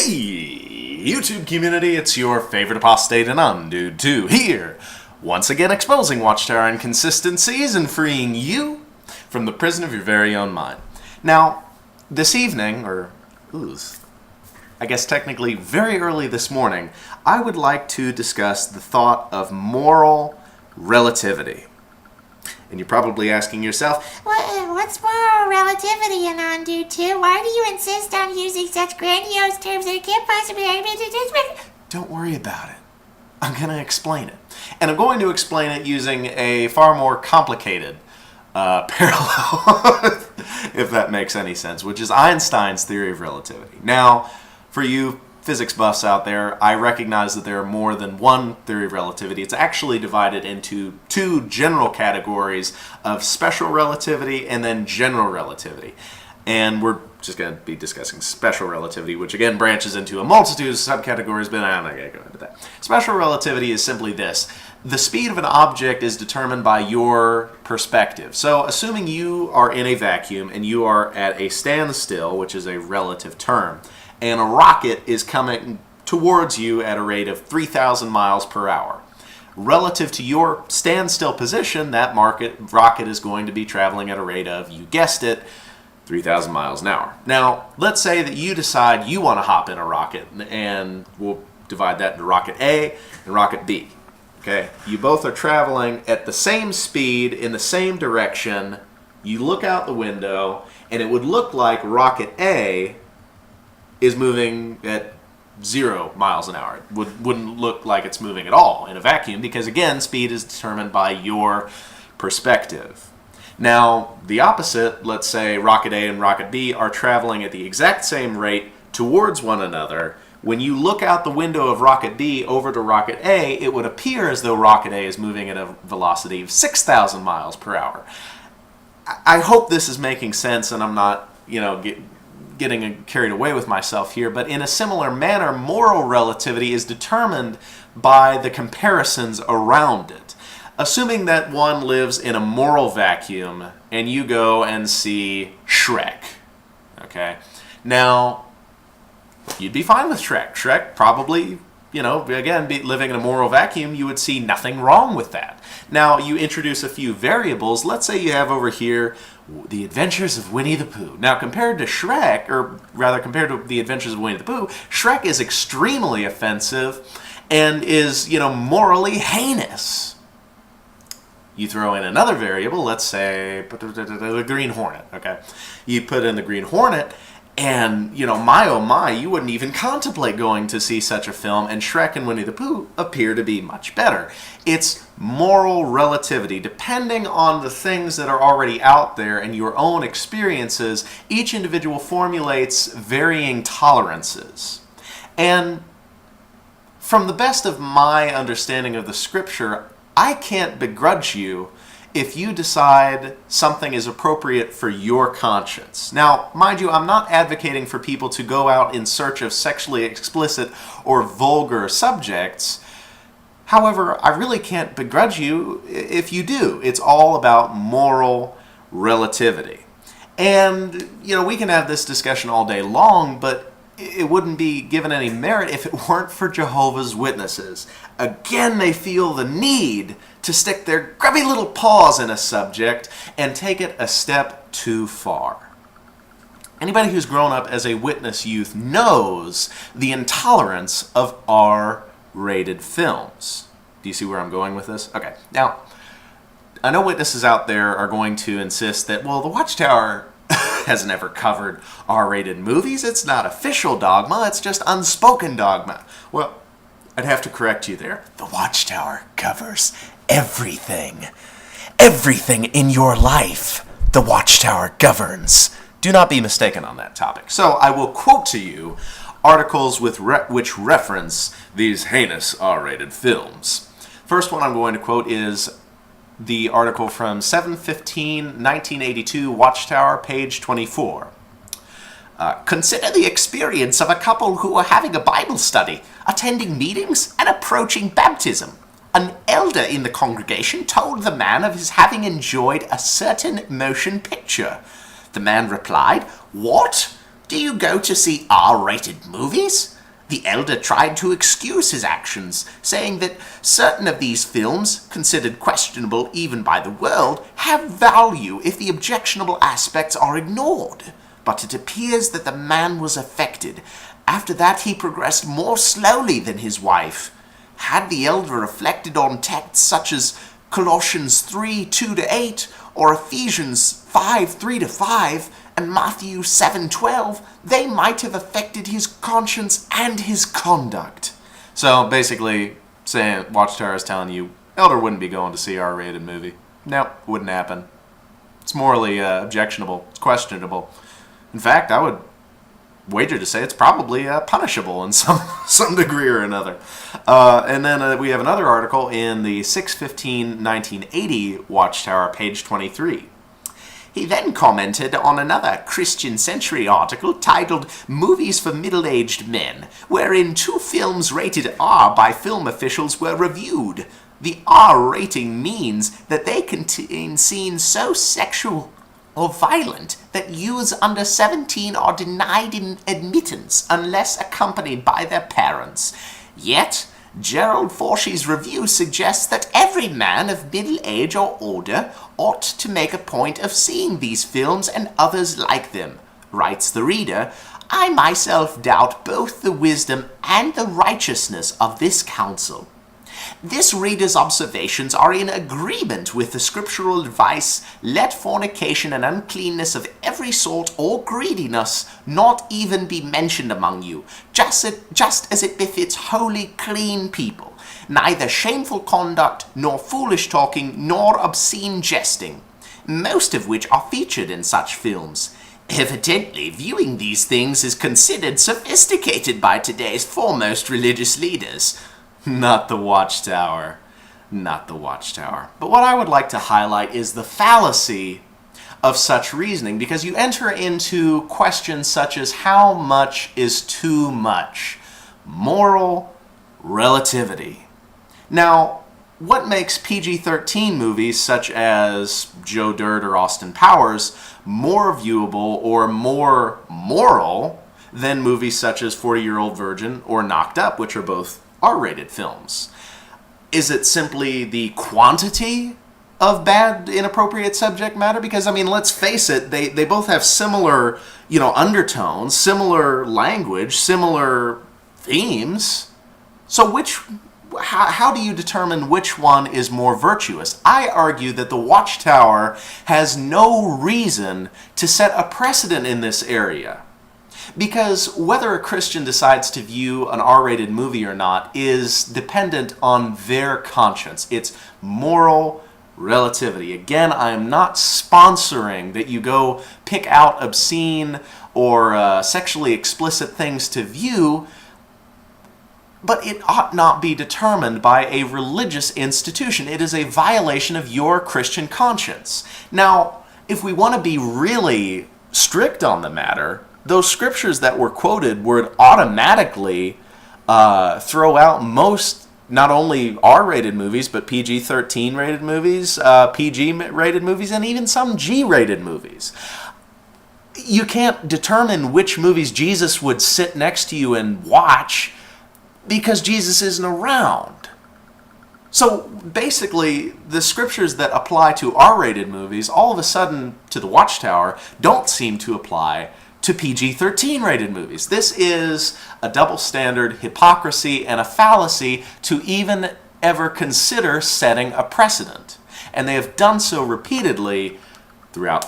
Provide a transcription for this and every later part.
Hey, YouTube community, it's your favorite apostate and undude 2 here, once again exposing Watchtower inconsistencies and freeing you from the prison of your very own mind. Now, this evening, I guess technically very early this morning, I would like to discuss the thought of moral relativity. And you're probably asking yourself, What's moral relativity and undude 2? Why do you insist on using such grandiose terms that it can't possibly be? Don't worry about it. I'm going to explain it. And I'm going to explain it using a far more complicated parallel, if that makes any sense, which is Einstein's theory of relativity. Now, for you physics buffs out there, I recognize that there are more than one theory of relativity. It's actually divided into two general categories of special relativity and then general relativity. And we're just going to be discussing special relativity, which again branches into a multitude of subcategories, but I'm not going to go into that. Special relativity is simply this. The speed of an object is determined by your perspective. So assuming you are in a vacuum and you are at a standstill, which is a relative term, and a rocket is coming towards you at a rate of 3,000 miles per hour. Relative to your standstill position, that rocket is going to be traveling at a rate of, you guessed it, 3,000 miles an hour. Now, let's say that you decide you want to hop in a rocket, and we'll divide that into rocket A and rocket B. Okay? You both are traveling at the same speed in the same direction. You look out the window, and it would look like rocket A is moving at 0 miles an hour. It wouldn't look like it's moving at all in a vacuum because, again, speed is determined by your perspective. Now, the opposite, let's say rocket A and rocket B are traveling at the exact same rate towards one another. When you look out the window of rocket B over to rocket A, it would appear as though rocket A is moving at a velocity of 6,000 miles per hour. I hope this is making sense and I'm not, getting carried away with myself here, but in a similar manner, moral relativity is determined by the comparisons around it. Assuming that one lives in a moral vacuum and you go and see Shrek, okay? Now, you'd be fine with Shrek. Shrek probably, again, living in a moral vacuum, you would see nothing wrong with that. Now, you introduce a few variables. Let's say you have over here The Adventures of Winnie the Pooh. Now, compared to Shrek, or rather compared to The Adventures of Winnie the Pooh, Shrek is extremely offensive and is, morally heinous. You throw in another variable, let's say the Green Hornet, okay? You put in the Green Hornet, and, my oh my, you wouldn't even contemplate going to see such a film, and Shrek and Winnie the Pooh appear to be much better. It's moral relativity. Depending on the things that are already out there and your own experiences, each individual formulates varying tolerances. And from the best of my understanding of the scripture, I can't begrudge you if you decide something is appropriate for your conscience. Now, mind you, I'm not advocating for people to go out in search of sexually explicit or vulgar subjects. However, I really can't begrudge you if you do. It's all about moral relativity. And, we can have this discussion all day long, but it wouldn't be given any merit if it weren't for Jehovah's Witnesses. Again, they feel the need to stick their grubby little paws in a subject and take it a step too far. Anybody who's grown up as a witness youth knows the intolerance of R-rated films. Do you see where I'm going with this? Okay, now, I know witnesses out there are going to insist that, the Watchtower has never covered R-rated movies. It's not official dogma, it's just unspoken dogma. Well, I'd have to correct you there. The Watchtower covers everything. Everything in your life, the Watchtower governs. Do not be mistaken on that topic. So I will quote to you articles which reference these heinous R-rated films. First one I'm going to quote is the article from 7/15/1982, Watchtower, page 24. Consider the experience of a couple who are having a Bible study, attending meetings, and approaching baptism. An elder in the congregation told the man of his having enjoyed a certain motion picture. The man replied, "What? Do you go to see R-rated movies?" The elder tried to excuse his actions, saying that certain of these films, considered questionable even by the world, have value if the objectionable aspects are ignored. But it appears that the man was affected. After that, he progressed more slowly than his wife. Had the elder reflected on texts such as Colossians 3:2-8, or Ephesians 5:3-5, and Matthew 7:12, they might have affected his conscience and his conduct. So basically, saying Watchtower is telling you, Elder wouldn't be going to see an R-rated movie. Nope, wouldn't happen. It's morally objectionable. It's questionable. In fact, I would wager to say it's probably punishable in some degree or another. And then we have another article in the 6/15/1980 Watchtower, page 23. He then commented on another Christian Century article titled "Movies for Middle-Aged Men," wherein 2 films rated R by film officials were reviewed. The R rating means that they contain scenes so sexual or violent that youths under 17 are denied admittance unless accompanied by their parents. Yet, Gerald Forshe's review suggests that every man of middle age or older ought to make a point of seeing these films and others like them. Writes the reader, "I myself doubt both the wisdom and the righteousness of this counsel." This reader's observations are in agreement with the scriptural advice, "Let fornication and uncleanness of every sort or greediness not even be mentioned among you, just as it befits holy, clean people. Neither shameful conduct, nor foolish talking, nor obscene jesting," most of which are featured in such films. Evidently, viewing these things is considered sophisticated by today's foremost religious leaders. Not the Watchtower. Not the Watchtower. But what I would like to highlight is the fallacy of such reasoning, because you enter into questions such as how much is too much? Moral relativity. Now, what makes PG-13 movies such as Joe Dirt or Austin Powers more viewable or more moral than movies such as 40-Year-Old Virgin or Knocked Up, which are both R-rated films? Is it simply the quantity of bad, inappropriate subject matter? Because, I mean, let's face it, they both have similar, undertones, similar language, similar themes. So how do you determine which one is more virtuous? I argue that the Watchtower has no reason to set a precedent in this area. Because whether a Christian decides to view an R-rated movie or not is dependent on their conscience. It's moral relativity. Again, I am not sponsoring that you go pick out obscene or sexually explicit things to view, but it ought not be determined by a religious institution. It is a violation of your Christian conscience. Now, if we want to be really strict on the matter, those scriptures that were quoted would automatically throw out most, not only R-rated movies, but PG-13 rated movies, PG-rated movies, and even some G-rated movies. You can't determine which movies Jesus would sit next to you and watch because Jesus isn't around. So basically, the scriptures that apply to R-rated movies, all of a sudden to the Watchtower, don't seem to apply to PG-13 rated movies. This is a double standard, hypocrisy, and a fallacy to even ever consider setting a precedent. And they have done so repeatedly throughout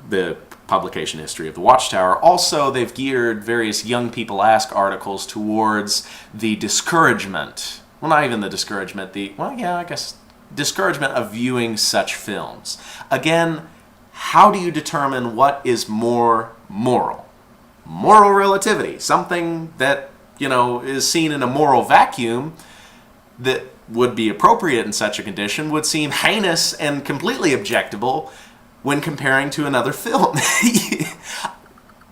the publication history of the Watchtower. Also, they've geared various Young People Ask articles towards the discouragement, well, not even the discouragement, discouragement of viewing such films. Again, how do you determine what is more moral? Moral relativity, something that, is seen in a moral vacuum that would be appropriate in such a condition would seem heinous and completely objectable when comparing to another film.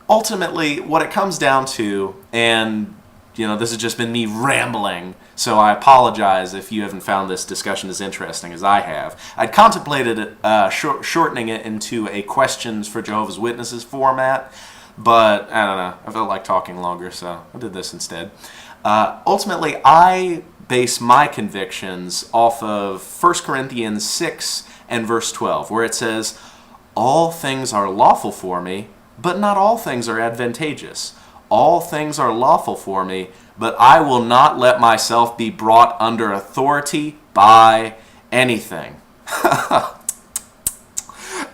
Ultimately, what it comes down to, and this has just been me rambling, so I apologize if you haven't found this discussion as interesting as I have. I'd contemplated shortening it into a questions for Jehovah's Witnesses format, but I don't know. I felt like talking longer, so I did this instead. Ultimately, I base my convictions off of 1 Corinthians 6 and verse 12, where it says, "All things are lawful for me, but not all things are advantageous. All things are lawful for me, but I will not let myself be brought under authority by anything."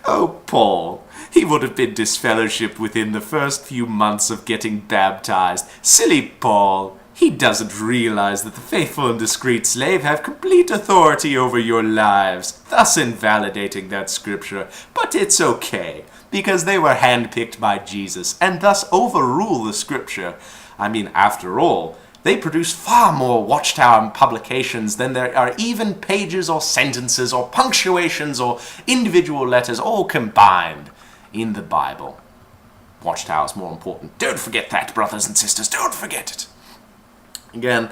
Oh, Paul. He would have been disfellowshipped within the first few months of getting baptized. Silly Paul. He doesn't realize that the faithful and discreet slave have complete authority over your lives, thus invalidating that scripture. But it's okay, because they were handpicked by Jesus, and thus overrule the scripture. I mean, after all, they produce far more Watchtower publications than there are even pages or sentences or punctuations or individual letters all combined in the Bible. Watchtower's more important. Don't forget that, brothers and sisters. Don't forget it. Again,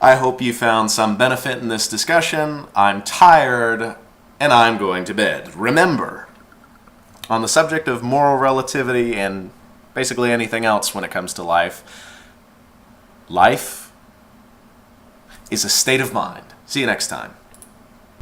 I hope you found some benefit in this discussion. I'm tired, and I'm going to bed. Remember, on the subject of moral relativity and basically anything else when it comes to life, life is a state of mind. See you next time.